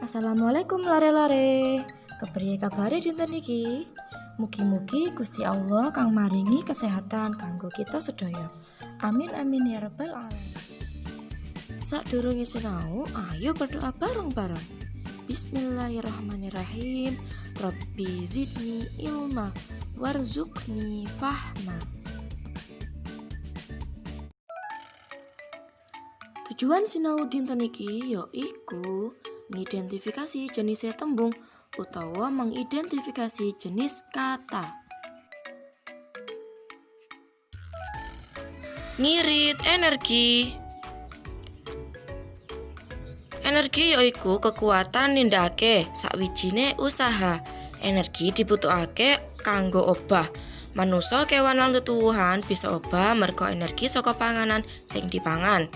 Assalamualaikum lare-lare. Kepriye kabare dinten iki? Mugi-mugi Gusti Allah kang maringi kesehatan kanggo kita sedaya. Amin amin ya rabbal alamin. Sadurunge sinau, ayo berdoa bareng-bareng. Bismillahirrahmanirrahim. Rabbi zidni ilma warzuqni fahma. Tujuan sinau dinten iki yaiku ngidentifikasi jenis tembung utawa mengidentifikasi jenis kata. Ngirit energi. Energi yaiku kekuatan nindakake sakwijine usaha. Energi dibutuhake kanggo obah. Manungsa, kewan lan tetuwuhan bisa obah merga energi saka panganan sing dipangan.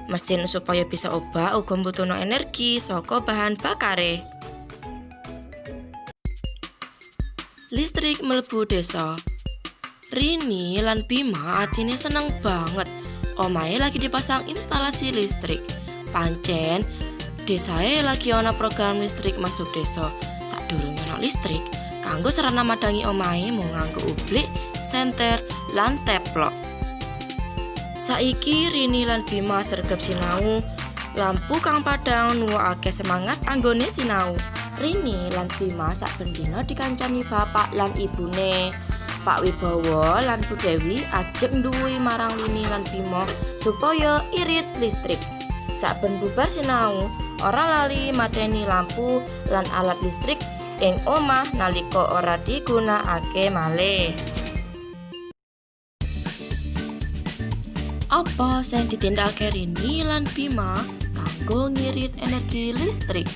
Mesin supaya bisa obah uga mbutuhno energi saka bahan bakare. Listrik mlebu desa. Rini lan Bima atine seneng banget. Omahe lagi dipasang instalasi listrik. Pancen desae lagi ana program listrik masuk desa. Sadurunge ana listrik, kanggo sarana madangi omahe mung nganggo ublik, senter, lan teplok. Saiki Rini lan Bima sregep sinau. Lampu kang padhang nuwuhake semangat anggone sinau. Rini lan Bima saben dina dikancani bapak lan ibune. Pak Wibowo lan Bu Dewi ajek nduwi marang Rini lan Bima supaya irit listrik. Saben bubar sinau, ora lali mateni lampu lan alat listrik ing omah nalika ora digunakake malih. Apa sing ditindakake Rini lan Bima kanggo ngirit energi listrik?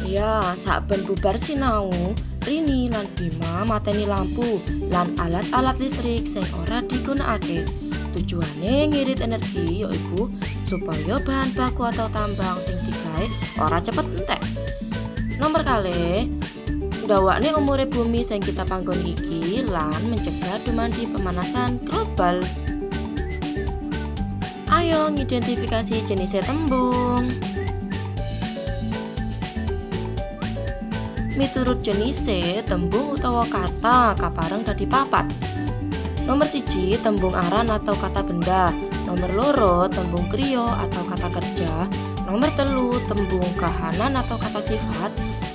Ya, saben bubar sinau, Rini lan Bima mateni lampu lan alat-alat listrik sing ora digunakake. Tujuane ngirit energi yaiku supaya bahan baku atau tambang sing digawe ora cepet entek. Nomor kalih, ndawakne umure bumi sing kita panggoni iki lan mencegah dumadi pemanasan global. Ayo ngidentifikasi jenis tembung. Miturut jenise, tembung utawa kata kapareng dadi papat. Nomor 1, tembung aran atau kata benda. Nomor 2, tembung kriya atau kata kerja. Nomor 3, tembung kahanan atau kata sifat.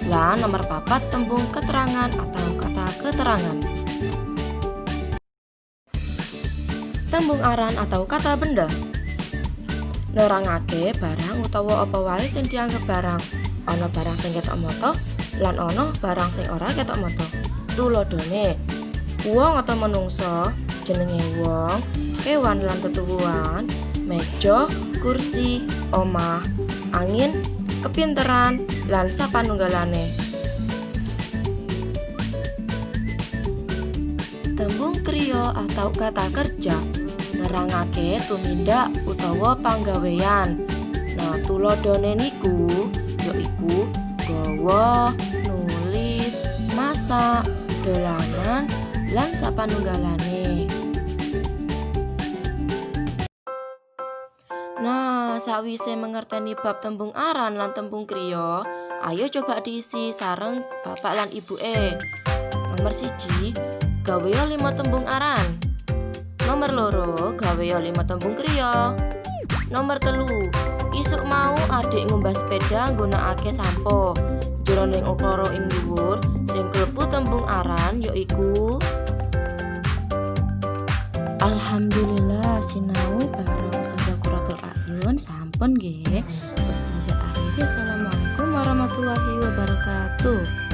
Lan nomor 4, tembung keterangan atau kata keterangan. Tembung aran atau kata benda nerangake barang utawa apa wae sing dianggep barang. Ana barang sing ketok mata lan ana barang sing ora ketok mata. Tuladhane, wong atau manungsa, jenenge wong, kewan lan tetuwuhan, meja, kursi, omah, angin, kepinteran, lan sapanunggalane. Tembung kriya atau kata kerja nerangake tumindak utawa panggawean. Nah, tuladhane niku yaiku gawa, nulis, masak, dolanan, lan sapanunggalane. Nah, sawise mengerteni bab tembung aran lan tembung kriya, ayo coba diisi sareng bapak lan ibuke. Nomor 1, gaweya 5 tembung aran. Nomor 2, gaweya 5 tembung kriya. Nomor 3, isuk mau adik ngumbah sepeda nggunakake sampo. Jroning ukara ing dhuwur sing klebu tembung aran yaiku Alhamdulillah sinau bareng Ustazah Quratul A'yun sampun nggih. Ustazah akhiri assalamualaikum warahmatullahi wabarakatuh.